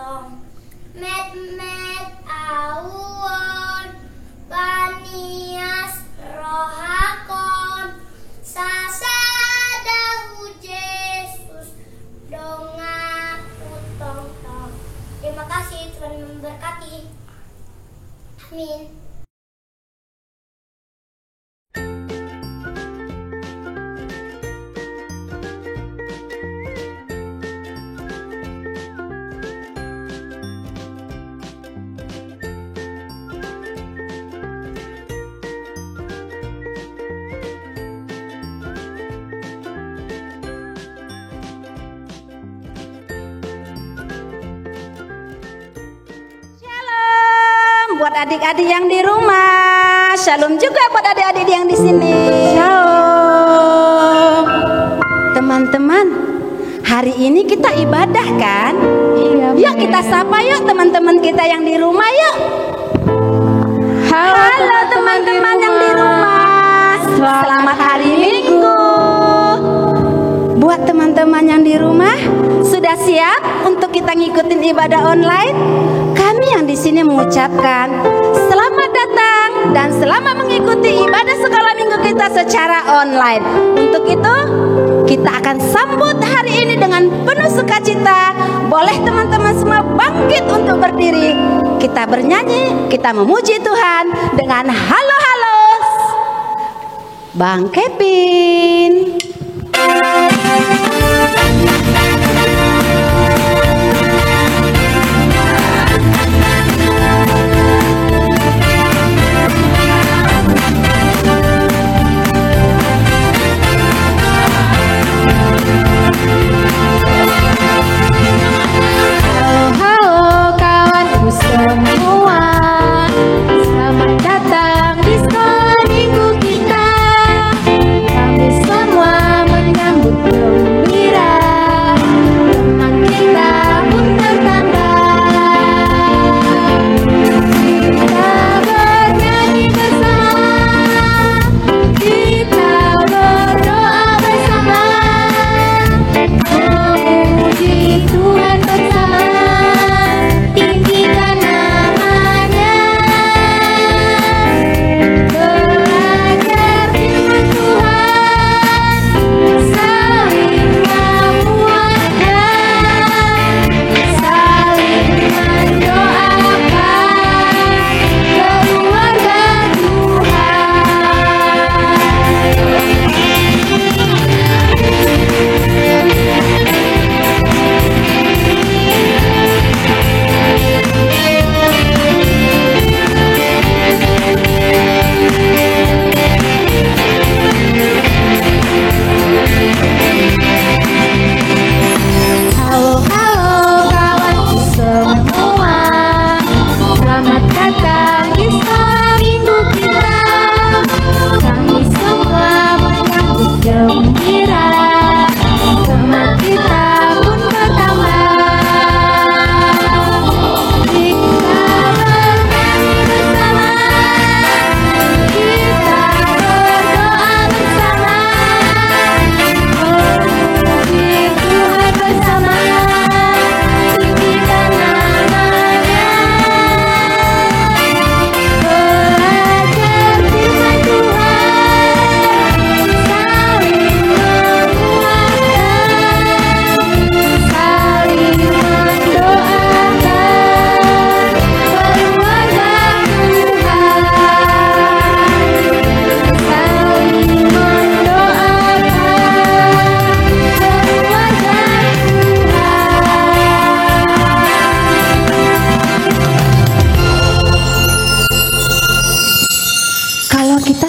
tong met met awon panias rohakon sasadahu Yesus donga utong tong. Terima kasih, Tuhan memberkati. Amin. Buat adik-adik yang di rumah, shalom juga buat adik-adik yang di sini. Shalom. Teman-teman, hari ini kita ibadah kan? Iya. Yuk kita sapa yuk teman-teman kita yang di rumah yuk. Halo teman-teman yang di rumah. Selamat hari Minggu. Buat teman-teman yang di rumah, sudah siap untuk kita ngikutin ibadah online? Kami yang di sini mengucapkan selamat datang dan selamat mengikuti ibadah sekolah minggu kita secara online. Untuk itu, kita akan sambut hari ini dengan penuh sukacita. Boleh teman-teman semua bangkit untuk berdiri. Kita bernyanyi, kita memuji Tuhan dengan halo-halo Bang Kevin.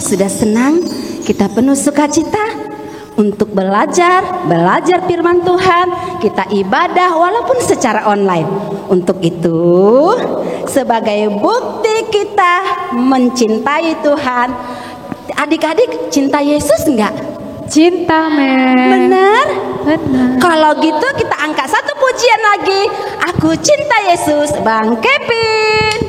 Sudah senang, kita penuh sukacita untuk belajar firman Tuhan, kita ibadah walaupun secara online. Untuk itu, sebagai bukti kita mencintai Tuhan, adik-adik cinta Yesus enggak? Cinta, men. Benar? Benar. Kalau gitu kita angkat satu pujian lagi. Aku cinta Yesus, Bang Kevin.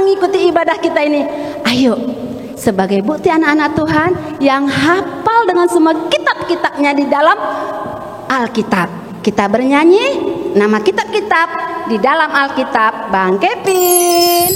mengikuti ibadah kita ini. Ayo, sebagai bukti anak-anak Tuhan yang hafal dengan semua kitab-kitabnya di dalam Alkitab, kita bernyanyi nama kitab-kitab di dalam Alkitab. Bang Kevin.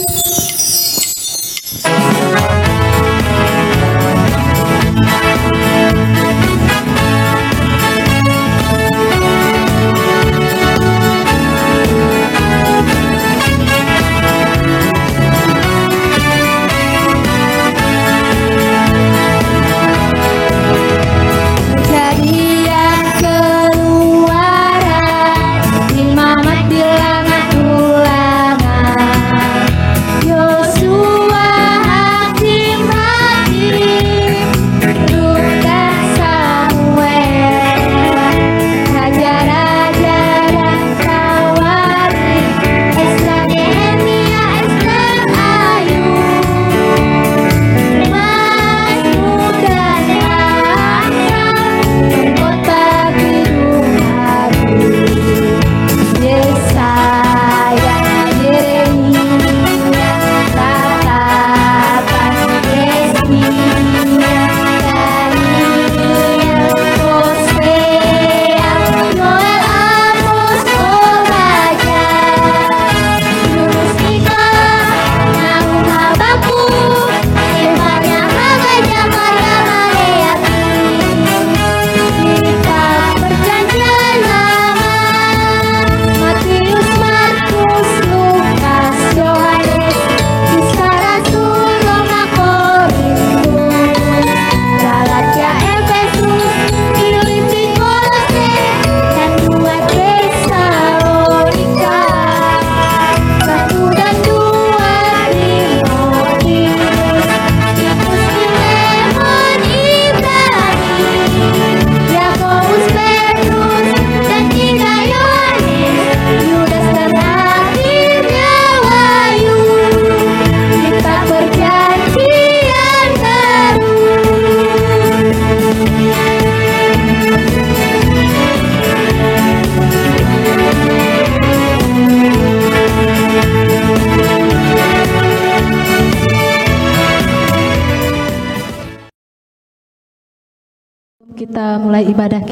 Kita mulai ibadah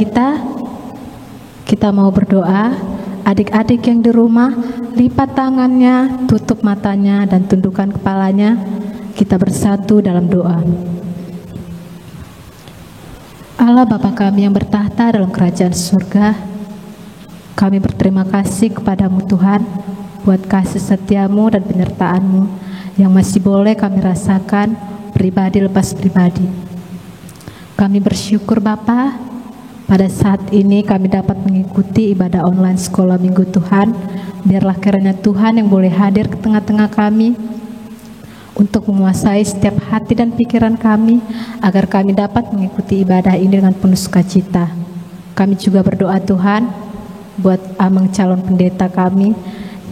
kita mau berdoa. Adik-adik yang di rumah, lipat tangannya, tutup matanya, dan tundukkan kepalanya. Kita bersatu dalam doa. Allah Bapa kami yang bertahta dalam kerajaan surga, kami berterima kasih kepadamu Tuhan, buat kasih setiamu dan penyertaanmu yang masih boleh kami rasakan pribadi lepas pribadi. Kami bersyukur Bapa, pada saat ini kami dapat mengikuti ibadah online sekolah minggu Tuhan. Biarlah kiranya Tuhan yang boleh hadir ke tengah-tengah kami untuk menguasai setiap hati dan pikiran kami, agar kami dapat mengikuti ibadah ini dengan penuh sukacita. Kami juga berdoa Tuhan buat Amang calon pendeta kami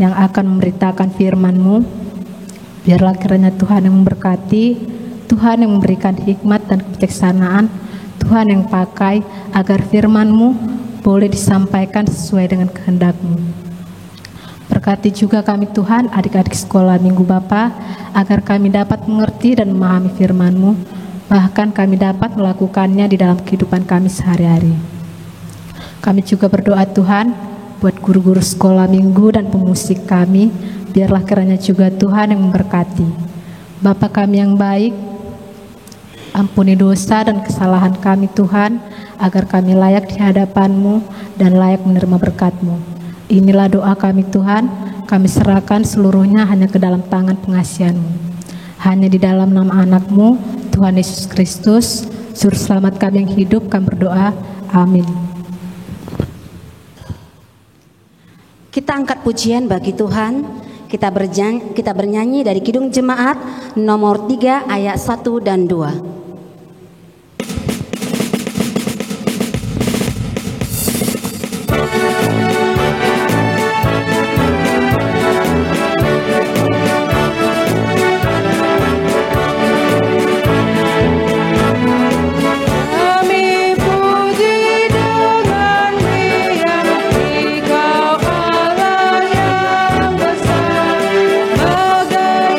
yang akan memberitakan firman-Mu. Biarlah kiranya Tuhan yang memberkati, Tuhan yang memberikan hikmat dan kebijaksanaan, Tuhan yang pakai agar firman-Mu boleh disampaikan sesuai dengan kehendak-Mu. Berkati juga kami Tuhan, adik-adik sekolah minggu Bapa, agar kami dapat mengerti dan memahami firman-Mu, bahkan kami dapat melakukannya di dalam kehidupan kami sehari-hari. Kami juga berdoa Tuhan buat guru-guru sekolah minggu dan pemusik kami, biarlah kiranya juga Tuhan yang memberkati. Bapa kami yang baik, ampuni dosa dan kesalahan kami Tuhan, agar kami layak di hadapan-Mu dan layak menerima berkat-Mu. Inilah doa kami Tuhan, kami serahkan seluruhnya hanya ke dalam tangan pengasihan-Mu. Hanya di dalam nama anak-Mu, Tuhan Yesus Kristus, Juru Selamat kami yang hidup, kami berdoa. Amin. Kita angkat pujian bagi Tuhan. Kita bernyanyi dari Kidung Jemaat nomor 3 ayat 1 dan 2. Bagai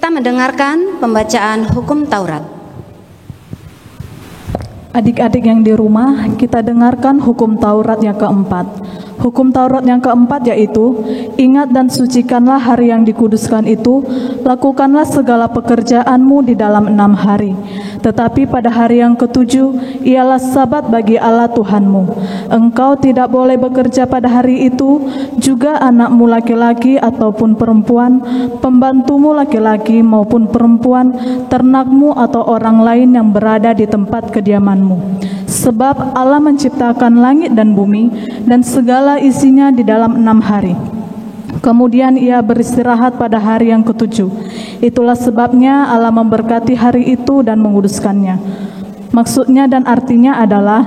Kita mendengarkan pembacaan hukum Taurat. Adik-adik yang di rumah, kita dengarkan hukum Taurat yang keempat. Hukum Taurat yang keempat yaitu, ingat dan sucikanlah hari yang dikuduskan itu, lakukanlah segala pekerjaanmu di dalam 6 hari. Tetapi pada hari yang ketujuh, ialah sabat bagi Allah Tuhanmu. Engkau tidak boleh bekerja pada hari itu, juga anakmu laki-laki ataupun perempuan, pembantumu laki-laki maupun perempuan, ternakmu atau orang lain yang berada di tempat kediamanmu. Sebab Allah menciptakan langit dan bumi dan segala isinya di dalam 6 hari. Kemudian ia beristirahat pada hari yang ketujuh. Itulah sebabnya Allah memberkati hari itu dan menguduskannya. Maksudnya dan artinya adalah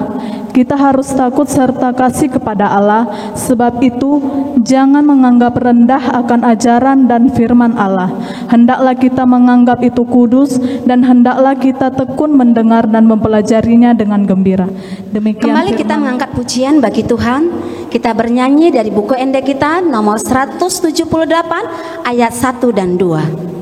kita harus takut serta kasih kepada Allah. Sebab itu jangan menganggap rendah akan ajaran dan firman Allah. Hendaklah kita menganggap itu kudus dan hendaklah kita tekun mendengar dan mempelajarinya dengan gembira. Demikian Kembali kita mengangkat pujian bagi Tuhan. Kita bernyanyi dari buku Ende kita nomor 178 ayat 1 dan 2.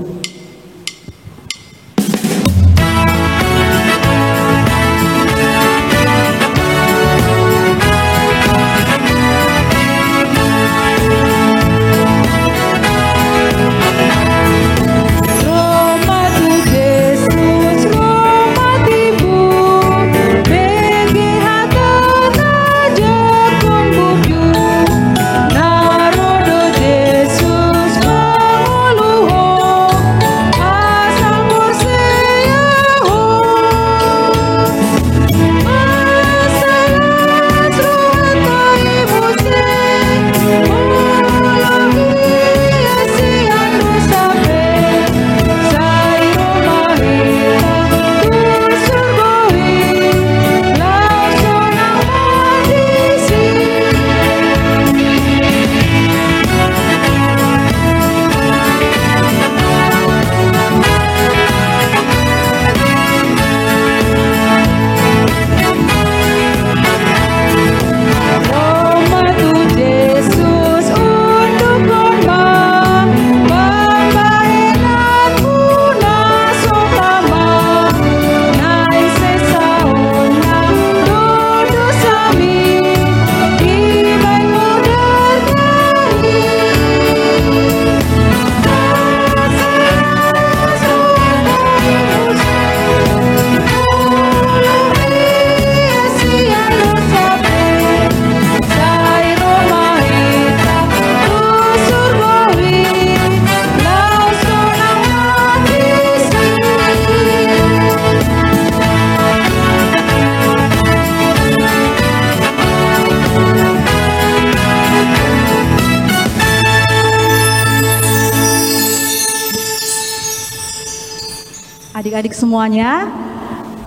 Adik-adik semuanya,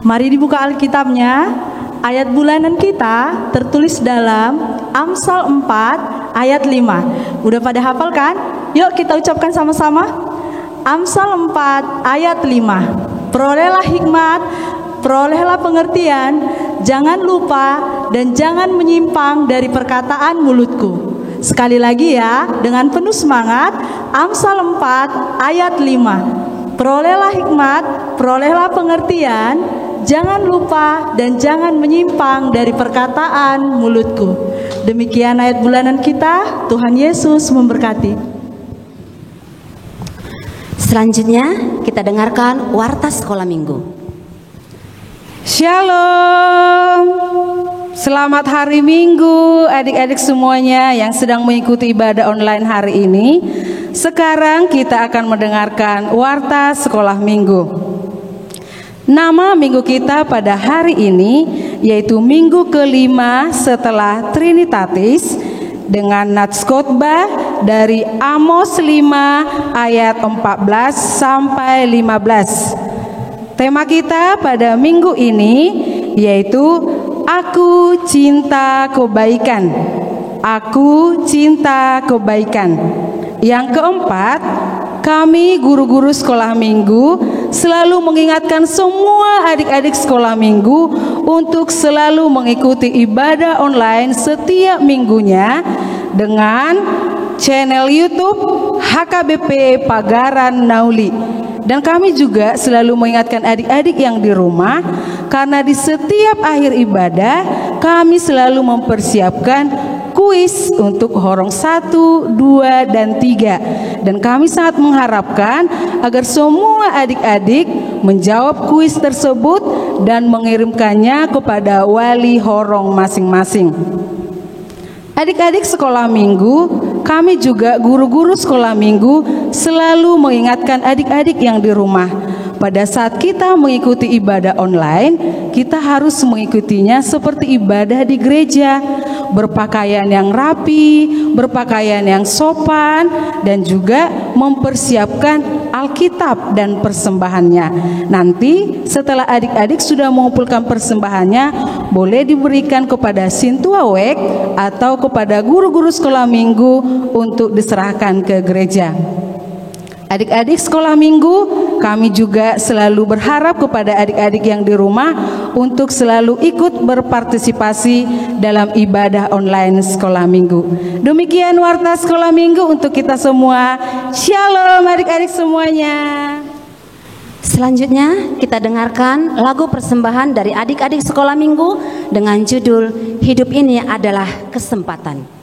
mari dibuka Alkitabnya. Ayat bulanan kita tertulis dalam Amsal 4 ayat 5. Udah pada hafal kan? Yuk kita ucapkan sama-sama. Amsal 4 ayat 5. Perolehlah hikmat, perolehlah pengertian, jangan lupa dan jangan menyimpang dari perkataan mulutku. Sekali lagi ya, dengan penuh semangat. Amsal 4 ayat 5. Perolehlah hikmat, perolehlah pengertian, jangan lupa dan jangan menyimpang dari perkataan mulutku. Demikian ayat bulanan kita. Tuhan Yesus memberkati. Selanjutnya kita dengarkan warta sekolah minggu. Shalom. Selamat hari Minggu adik-adik semuanya yang sedang mengikuti ibadah online hari ini. Sekarang kita akan mendengarkan warta sekolah minggu. Nama minggu kita pada hari ini yaitu minggu kelima setelah Trinitatis, dengan nats khotbah dari Amos 5 ayat 14 sampai 15. Tema kita pada minggu ini yaitu Aku cinta kebaikan. Aku cinta kebaikan. Yang keempat, kami guru-guru sekolah minggu selalu mengingatkan semua adik-adik sekolah minggu untuk selalu mengikuti ibadah online setiap minggunya dengan channel YouTube HKBP Pagaran Nauli. Dan kami juga selalu mengingatkan adik-adik yang di rumah, karena di setiap akhir ibadah kami selalu mempersiapkan kuis untuk horong 1, 2, dan 3. Dan kami sangat mengharapkan agar semua adik-adik menjawab kuis tersebut dan mengirimkannya kepada wali horong masing-masing. Adik-adik sekolah minggu, kami juga guru-guru sekolah minggu selalu mengingatkan adik-adik yang di rumah, pada saat kita mengikuti ibadah online, kita harus mengikutinya seperti ibadah di gereja, berpakaian yang rapi, berpakaian yang sopan, dan juga mempersiapkan Alkitab dan persembahannya. Nanti setelah adik-adik sudah mengumpulkan persembahannya, boleh diberikan kepada Sintua Wek atau kepada guru-guru sekolah minggu untuk diserahkan ke gereja. Adik-adik sekolah minggu, kami juga selalu berharap kepada adik-adik yang di rumah untuk selalu ikut berpartisipasi dalam ibadah online sekolah minggu. Demikian warta sekolah minggu untuk kita semua. Shalom adik-adik semuanya. Selanjutnya kita dengarkan lagu persembahan dari adik-adik sekolah minggu dengan judul Hidup Ini Adalah Kesempatan.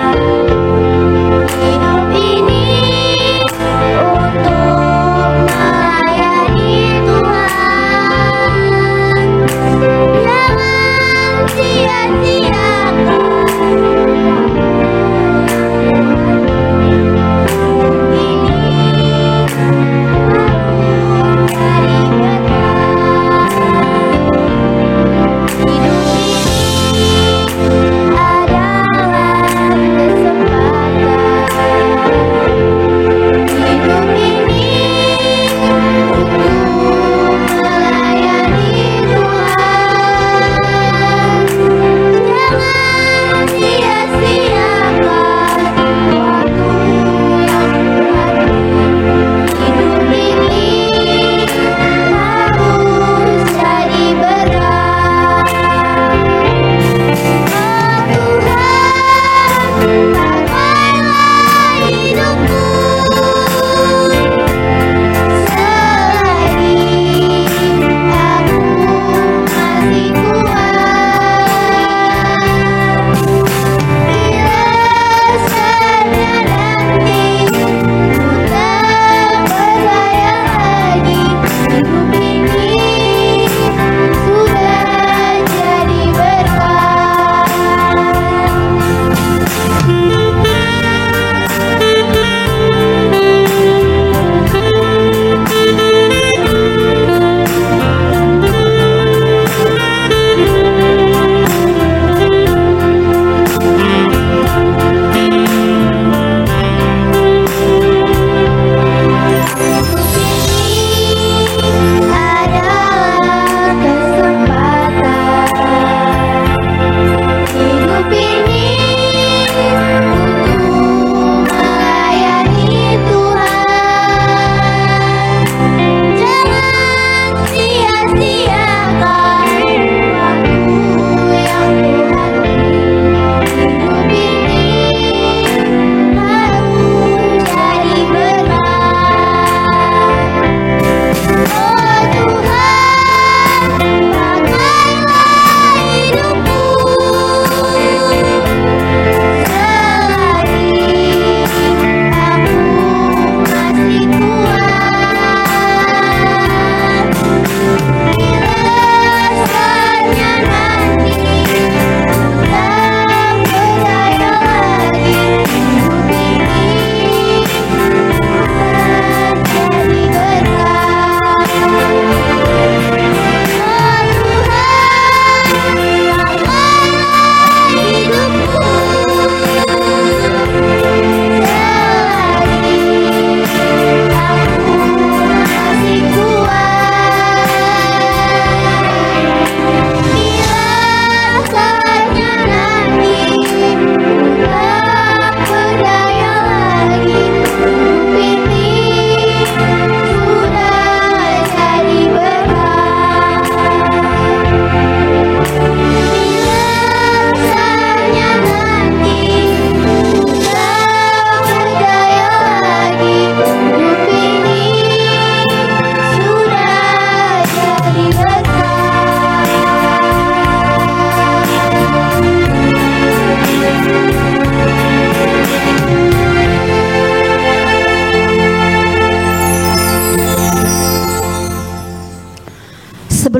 Kepada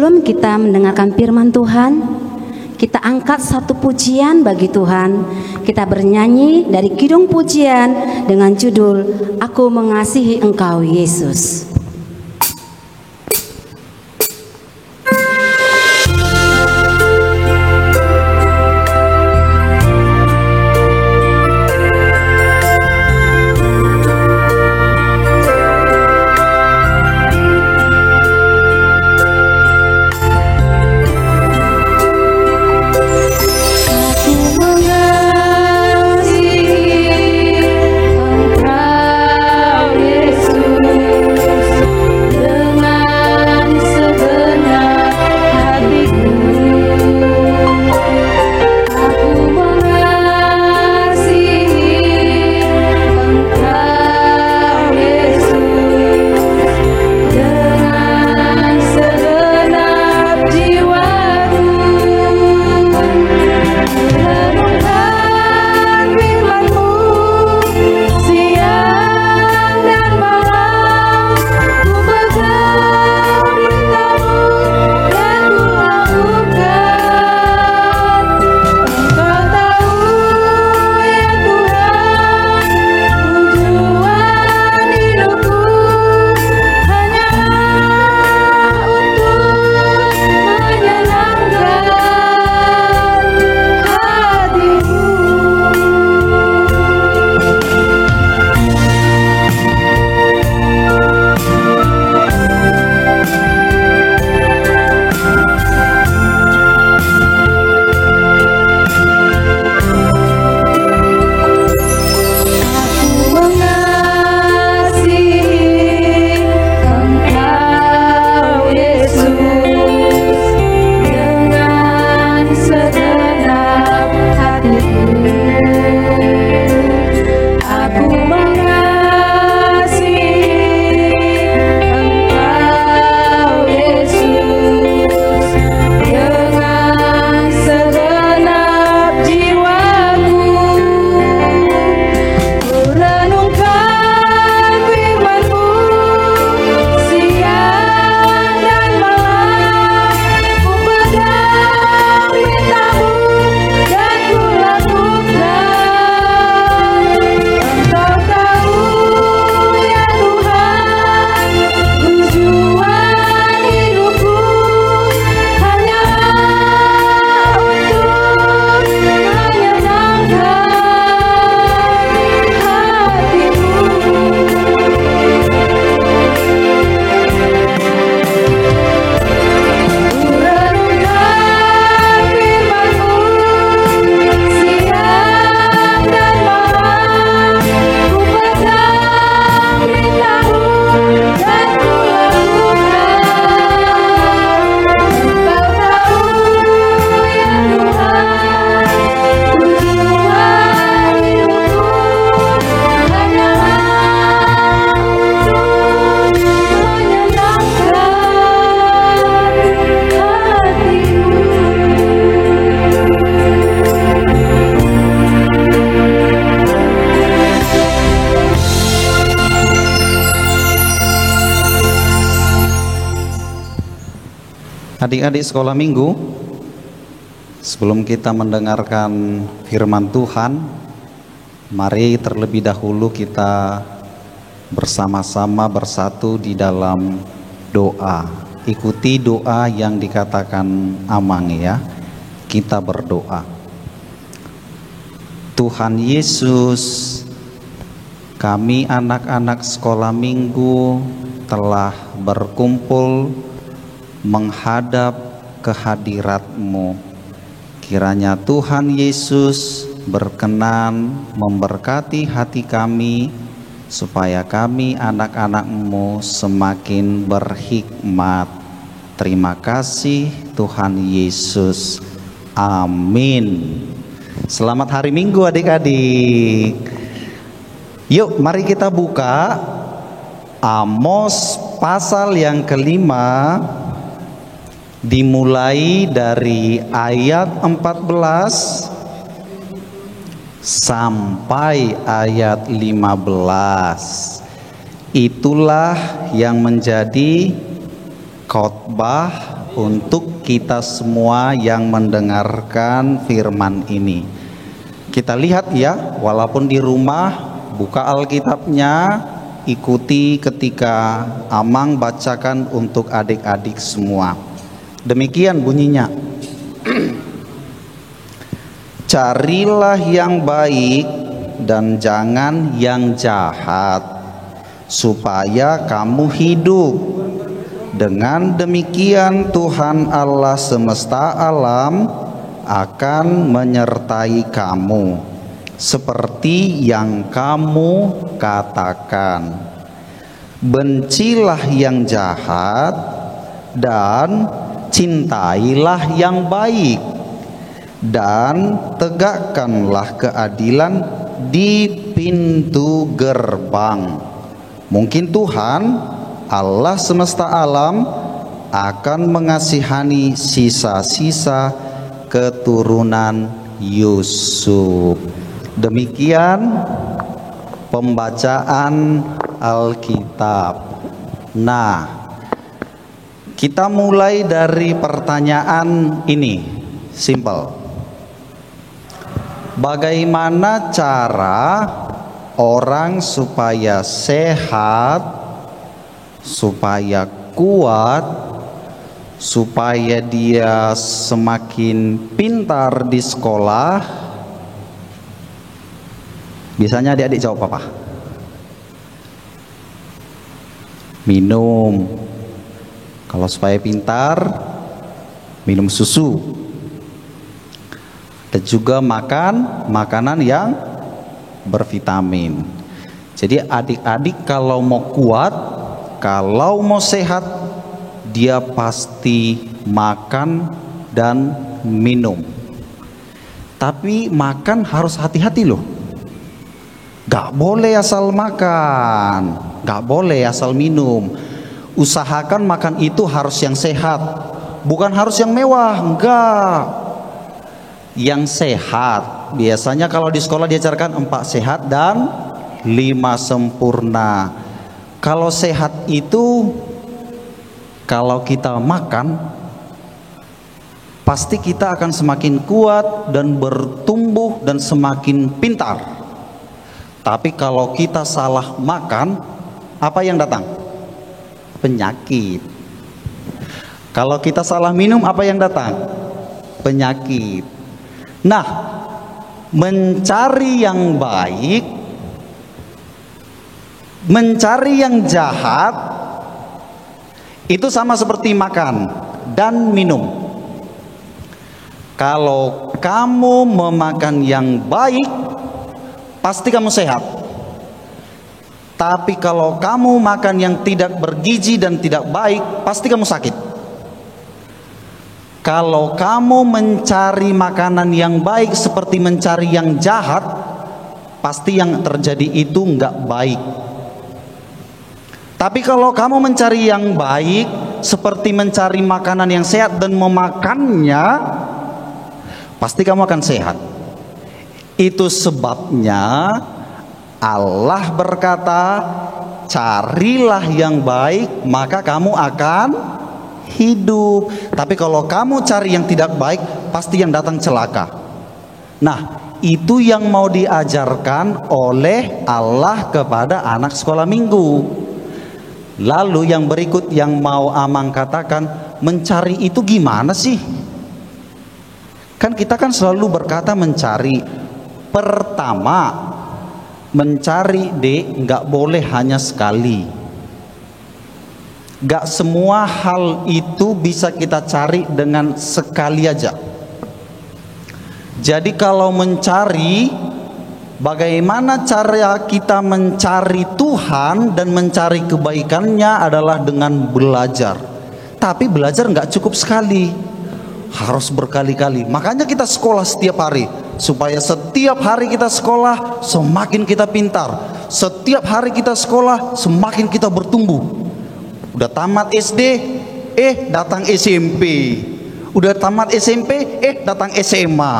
Sebelum kita mendengarkan firman Tuhan, kita angkat satu pujian bagi Tuhan. Kita bernyanyi dari kidung pujian dengan judul Aku Mengasihi Engkau Yesus. Adik-adik sekolah minggu, sebelum kita mendengarkan firman Tuhan, mari terlebih dahulu kita bersama-sama bersatu di dalam doa. Ikuti doa yang dikatakan Amang ya. Kita berdoa. Tuhan Yesus, kami anak-anak sekolah minggu telah berkumpul menghadap kehadirat-Mu. Kiranya Tuhan Yesus berkenan memberkati hati kami, supaya kami anak-anak-Mu semakin berhikmat. Terima kasih Tuhan Yesus. Amin. Selamat hari Minggu adik-adik. Yuk mari kita buka Amos pasal yang kelima, dimulai dari ayat 14 sampai ayat 15. Itulah yang menjadi khotbah untuk kita semua yang mendengarkan firman ini. Kita lihat ya, walaupun di rumah, buka Alkitabnya, ikuti ketika Amang bacakan untuk adik-adik semua. Demikian bunyinya. Carilah yang baik dan jangan yang jahat, supaya kamu hidup. Dengan demikian Tuhan Allah semesta alam akan menyertai kamu seperti yang kamu katakan. Bencilah yang jahat dan cintailah yang baik, dan tegakkanlah keadilan di pintu gerbang. Mungkin Tuhan Allah semesta alam akan mengasihani sisa-sisa keturunan Yusuf. Demikian pembacaan Alkitab. Nah, kita mulai dari pertanyaan ini, simple. Bagaimana cara orang supaya sehat, supaya kuat, supaya dia semakin pintar di sekolah? Biasanya adik-adik jawab apa? Minum. Kalau supaya pintar, minum susu. Dan juga makan makanan yang bervitamin. Jadi adik-adik kalau mau kuat, kalau mau sehat, dia pasti makan dan minum. Tapi makan harus hati-hati loh. Gak boleh asal makan, gak boleh asal minum. Usahakan makan itu harus yang sehat, bukan harus yang mewah, enggak. Yang sehat. Biasanya kalau di sekolah diajarkan 4 sehat dan 5 sempurna. Kalau sehat itu, kalau kita makan, pasti kita akan semakin kuat dan bertumbuh dan semakin pintar. Tapi kalau kita salah makan, apa yang datang? Penyakit. Kalau kita salah minum, apa yang datang? Penyakit. Nah, mencari yang baik, mencari yang jahat, itu sama seperti makan dan minum. Kalau kamu memakan yang baik, pasti kamu sehat. Tapi kalau kamu makan yang tidak bergizi dan tidak baik, pasti kamu sakit. Kalau kamu mencari makanan yang baik seperti mencari yang jahat, pasti yang terjadi itu enggak baik. Tapi kalau kamu mencari yang baik seperti mencari makanan yang sehat dan memakannya, pasti kamu akan sehat. Itu sebabnya Allah berkata, carilah yang baik maka kamu akan hidup. Tapi kalau kamu cari yang tidak baik, pasti yang datang celaka. Nah, itu yang mau diajarkan oleh Allah kepada anak sekolah minggu. Lalu yang berikut yang mau Amang katakan, mencari itu gimana sih? Kan kita kan selalu berkata mencari. Pertama, mencari nggak boleh hanya sekali. Gak semua hal itu bisa kita cari dengan sekali aja. Jadi kalau mencari, bagaimana cara kita mencari Tuhan dan mencari kebaikannya adalah dengan belajar. Tapi belajar nggak cukup sekali, harus berkali-kali. Makanya kita sekolah setiap hari, supaya setiap hari kita sekolah semakin kita pintar. Setiap hari kita sekolah semakin kita bertumbuh. Udah tamat SD, datang SMP. Udah tamat SMP, datang SMA.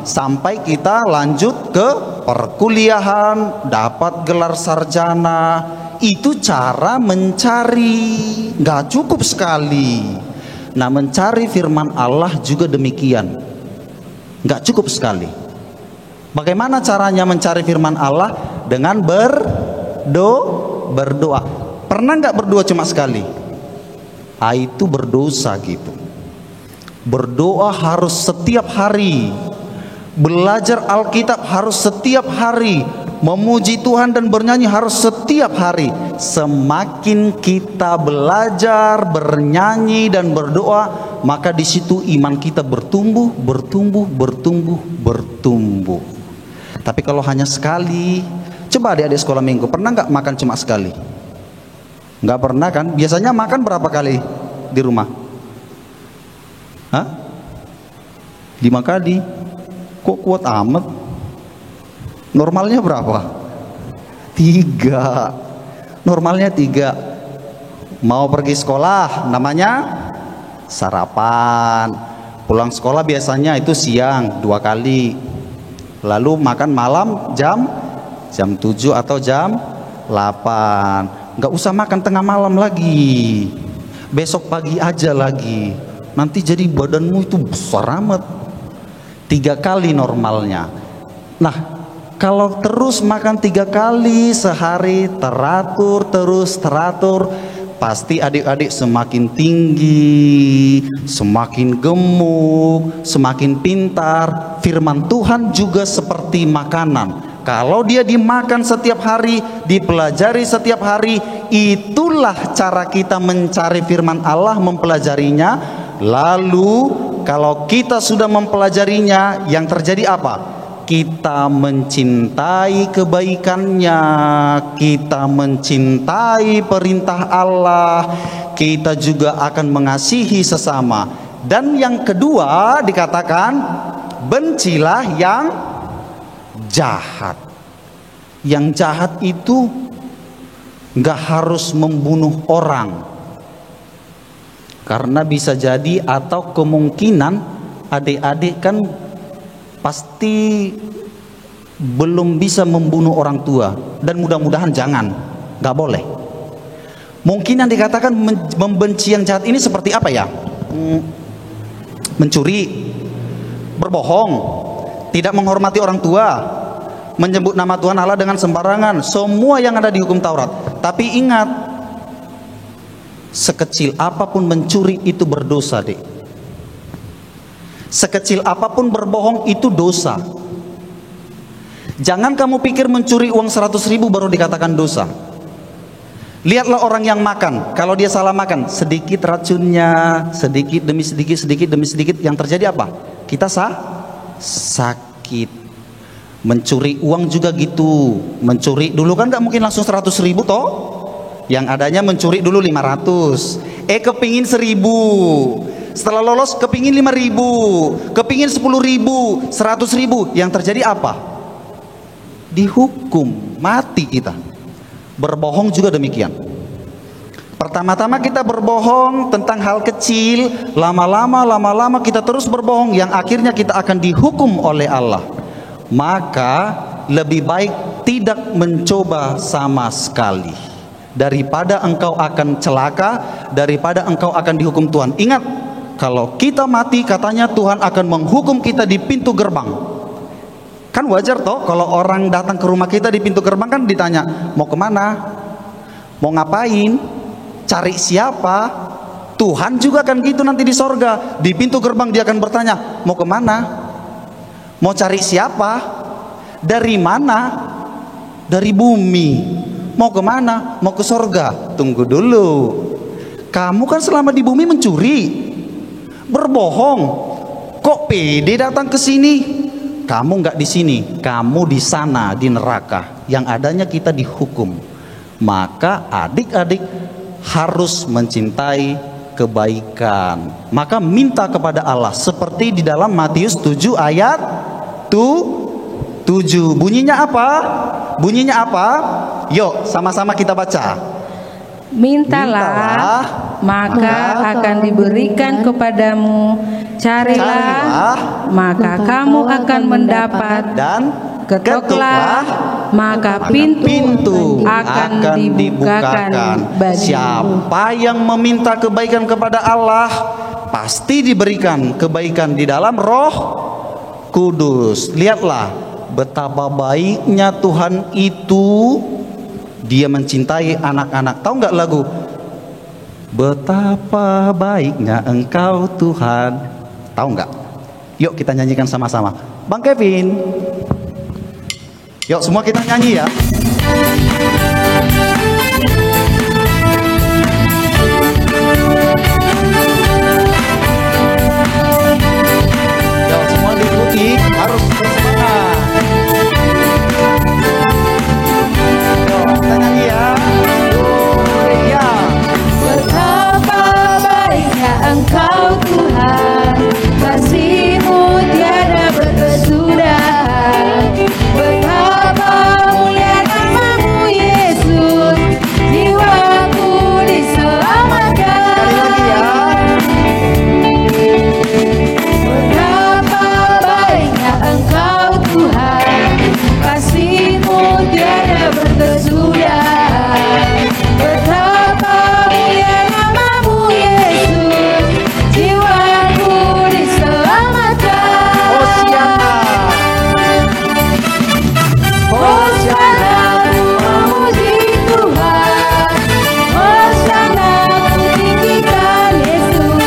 Sampai kita lanjut ke perkuliahan, dapat gelar sarjana. Itu cara mencari, nggak cukup sekali. Nah, mencari firman Allah juga demikian. Nggak cukup sekali. Bagaimana caranya mencari firman Allah? Dengan berdoa. Pernah nggak berdoa cuma sekali? Itu berdosa gitu. Berdoa harus setiap hari. Belajar Alkitab harus setiap hari. Memuji Tuhan dan bernyanyi harus setiap hari. Semakin kita belajar, bernyanyi dan berdoa, maka di situ iman kita bertumbuh. Tapi kalau hanya sekali, coba adik-adik sekolah minggu, pernah nggak makan cuma sekali? Nggak pernah kan? Biasanya makan berapa kali di rumah? 5 kali. Kok kuat amat? Normalnya berapa? 3. Normalnya 3. Mau pergi sekolah namanya sarapan. Pulang sekolah biasanya itu siang 2 kali. Lalu makan malam jam 7 atau jam 8. Nggak usah makan tengah malam lagi. Besok pagi aja lagi. Nanti jadi badanmu itu besar amat. 3 kali normalnya. Nah, kalau terus makan 3 kali sehari teratur, pasti adik-adik semakin tinggi, semakin gemuk, semakin pintar. Firman Tuhan juga seperti makanan. Kalau dia dimakan setiap hari, dipelajari setiap hari, itulah cara kita mencari firman Allah, mempelajarinya. Lalu kalau kita sudah mempelajarinya, yang terjadi apa? Kita mencintai kebaikannya, kita mencintai perintah Allah, kita juga akan mengasihi sesama. Dan yang kedua dikatakan, bencilah yang jahat. Yang jahat itu nggak harus membunuh orang, karena bisa jadi atau kemungkinan adik-adik kan pasti belum bisa membunuh orang tua, dan mudah-mudahan jangan, nggak boleh. Mungkin yang dikatakan membenci yang jahat ini seperti apa ya? Mencuri, berbohong, tidak menghormati orang tua, menyebut nama Tuhan Allah dengan sembarangan, semua yang ada di hukum Taurat. Tapi ingat, sekecil apapun mencuri itu berdosa, Dek. Sekecil apapun berbohong itu dosa. Jangan kamu pikir mencuri uang 100.000 baru dikatakan dosa. Lihatlah orang yang makan. Kalau dia salah makan, sedikit racunnya, sedikit demi sedikit, yang terjadi apa? Kita sakit. Mencuri uang juga gitu. Mencuri dulu kan gak mungkin langsung 100.000 toh. Yang adanya mencuri dulu 500. Kepingin 1.000. Setelah lolos kepingin 5.000, kepingin 10.000, 100.000. Yang terjadi apa? Dihukum, mati kita. Berbohong juga demikian. Pertama-tama kita berbohong tentang hal kecil, lama-lama kita terus berbohong, yang akhirnya kita akan dihukum oleh Allah. Maka lebih baik tidak mencoba sama sekali, daripada engkau akan celaka, daripada engkau akan dihukum Tuhan. Ingat, kalau kita mati katanya Tuhan akan menghukum kita di pintu gerbang. Kan wajar toh kalau orang datang ke rumah kita di pintu gerbang kan ditanya, mau kemana? Mau ngapain? Cari siapa? Tuhan juga kan gitu nanti di sorga. Di pintu gerbang dia akan bertanya, mau kemana? Mau cari siapa? Dari mana? Dari bumi. Mau kemana? Mau ke sorga. Tunggu dulu. Kamu kan selama di bumi mencuri, berbohong, kok pede datang ke sini? Kamu nggak di sini, kamu di sana, di neraka. Yang adanya kita dihukum. Maka adik-adik harus mencintai kebaikan. Maka minta kepada Allah seperti di dalam Matius 7 ayat 7. Bunyinya apa? Bunyinya apa? Yuk sama-sama kita baca. Mintalah, maka akan diberikan kepadamu. Carilah, maka kamu akan mendapat. Dan Ketoklah, maka pintu akan dibukakan. bagimu. Siapa yang meminta kebaikan kepada Allah, pasti diberikan kebaikan di dalam Roh Kudus. Lihatlah betapa baiknya Tuhan itu. Dia mencintai anak-anak. Tahu nggak lagu? Betapa baiknya Engkau Tuhan. Tahu nggak? Yuk kita nyanyikan sama-sama. Bang Kevin. Yuk semua kita nyanyi ya. Yuk semua diikuti, harus bersemangat. Yuk kita nyanyi ya. Ya. Betapa baiknya Engkau Tuhan, kasih-Mu tiada berkesudahan. Betapa mulia nama-Mu Yesus, jiwaku diselamatkan. Sekali lagi ya. Betapa baiknya Engkau Tuhan, kasih-Mu tiada berkesudahan. Betapa mulia nama-Mu Yesus, jiwaku diselamatkan. Hosiana. Hosana ku memuji Tuhan, Hosana ku tinggikan Yesus.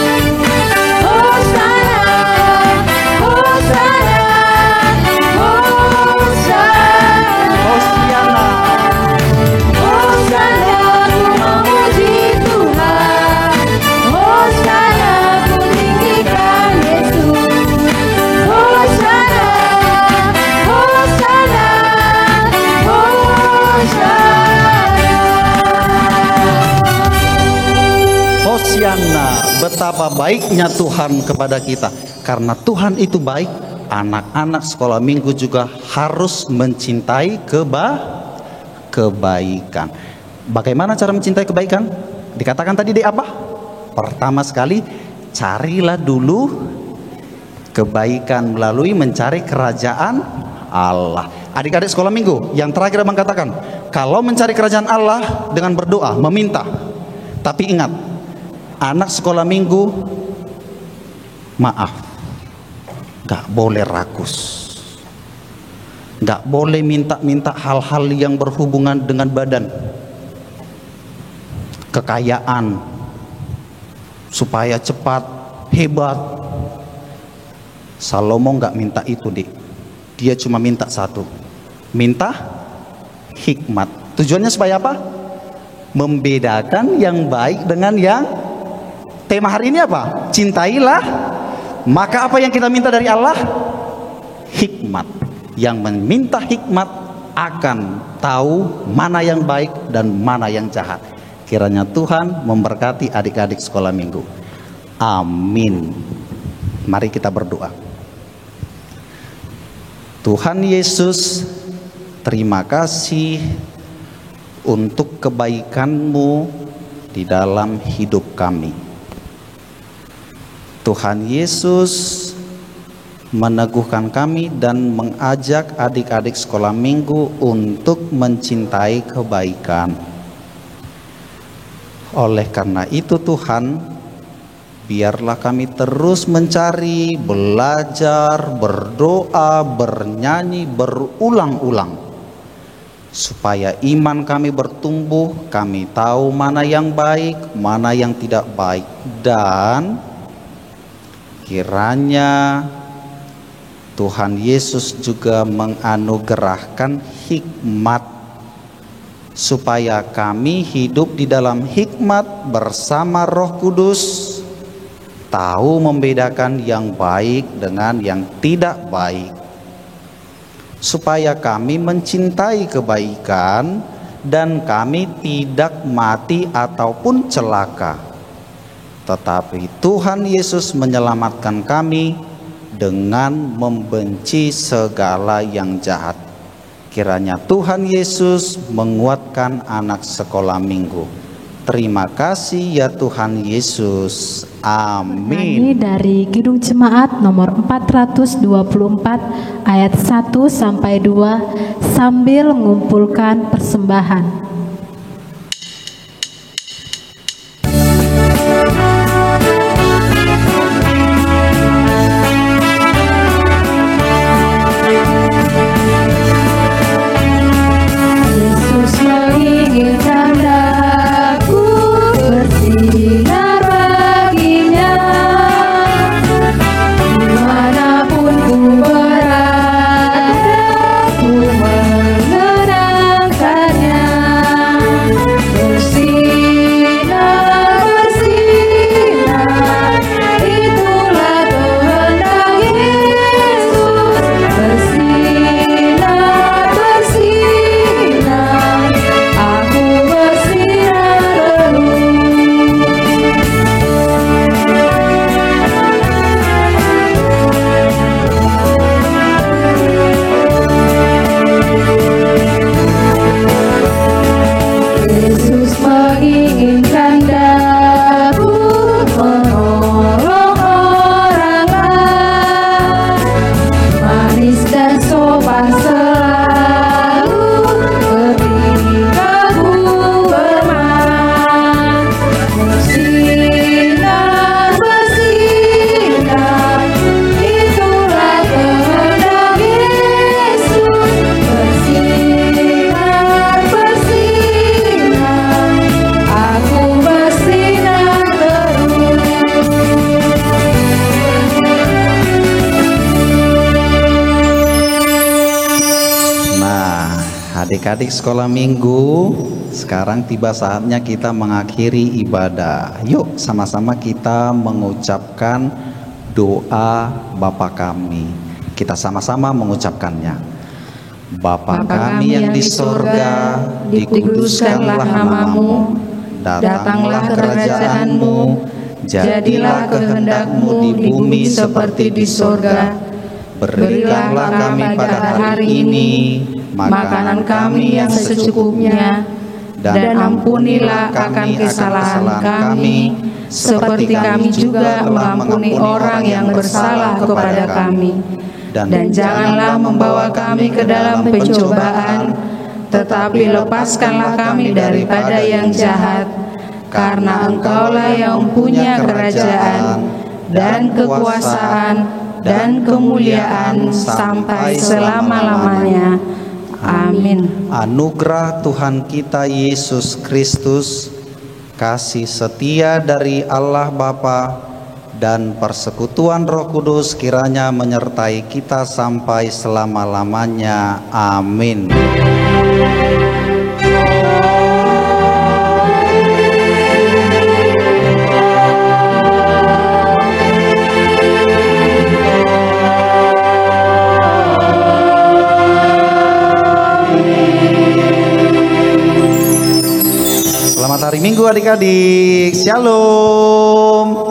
Hosana, Hosana, Hosana. Hosiana. Hosana ku memuji Tuhan, Hosana ku tinggikan Yesus. Hosana, Hosana, Hosana. Hosiana, betapa baiknya Tuhan kepada kita. Karena Tuhan itu baik, anak-anak sekolah minggu juga harus mencintai kebaikan. Bagaimana cara mencintai kebaikan? Dikatakan tadi di apa? Pertama sekali, carilah dulu kebaikan melalui mencari kerajaan Allah. Adik-adik sekolah minggu, yang terakhir Abang katakan, kalau mencari kerajaan Allah dengan berdoa, meminta. Tapi ingat, anak sekolah minggu, maaf, gak boleh rakus, gak boleh minta-minta hal-hal yang berhubungan dengan badan, kekayaan, supaya cepat, hebat. Salomo gak minta itu, Dik. Dia cuma minta satu, minta hikmat. Tujuannya supaya apa? Membedakan yang baik dengan yang. Tema hari ini apa? Cintailah. Maka apa yang kita minta dari Allah? Hikmat. Yang meminta hikmat akan tahu mana yang baik dan mana yang jahat. Kiranya Tuhan memberkati adik-adik sekolah minggu. Amin. Mari kita berdoa. Tuhan Yesus, terima kasih untuk kebaikan-Mu di dalam hidup kami. Tuhan Yesus meneguhkan kami dan mengajak adik-adik sekolah minggu untuk mencintai kebaikan. Oleh karena itu Tuhan, biarlah kami terus mencari, belajar, berdoa, bernyanyi, berulang-ulang. Supaya iman kami bertumbuh, kami tahu mana yang baik, mana yang tidak baik. Dan kiranya Tuhan Yesus juga menganugerahkan hikmat supaya kami hidup di dalam hikmat bersama Roh Kudus, tahu membedakan yang baik dengan yang tidak baik, supaya kami mencintai kebaikan dan kami tidak mati ataupun celaka. Tetapi Tuhan Yesus menyelamatkan kami dengan membenci segala yang jahat. Kiranya Tuhan Yesus menguatkan anak sekolah minggu. Terima kasih ya Tuhan Yesus. Nyanyi Amin. dari Kidung Jemaat nomor 424 ayat 1 sampai 2 sambil mengumpulkan persembahan. Yesus menginginkan aku bersinar baginya, dimanapun ku berada, ku mengenangkannya. Bersinar, bersinar, itulah kehendak Yesus. Bersinar, bersinar, aku bersinar Yesus menginginkan daku menolong orang lain, manis dan sopan selalu ketika ku bermain. Bersinar, bersinar, itulah kehendak Yesus. Bersinar, bersinar, aku bersinar terus. Nah, adik-adik sekolah minggu, sekarang tiba saatnya kita mengakhiri ibadah. Yuk sama-sama kita mengucapkan doa Bapa kami. Kita sama-sama mengucapkannya. Bapa kami yang di sorga, dikuduskanlah namamu, datanglah kerajaanmu, jadilah kehendakmu di bumi seperti di sorga. Berikanlah kami pada hari ini makanan kami yang secukupnya, dan ampunilah akan kesalahan kami, seperti kami juga mengampuni orang yang bersalah kepada kami. Dan janganlah membawa kami ke dalam pencobaan, tetapi lepaskanlah kami daripada yang jahat, karena Engkaulah yang punya kerajaan dan kekuasaan dan kemuliaan sampai selama-lamanya. Amin. Anugerah Tuhan kita Yesus Kristus, kasih setia dari Allah Bapa, dan persekutuan Roh Kudus kiranya menyertai kita sampai selama-lamanya. Amin. Selamat hari Minggu adik-adik. Shalom.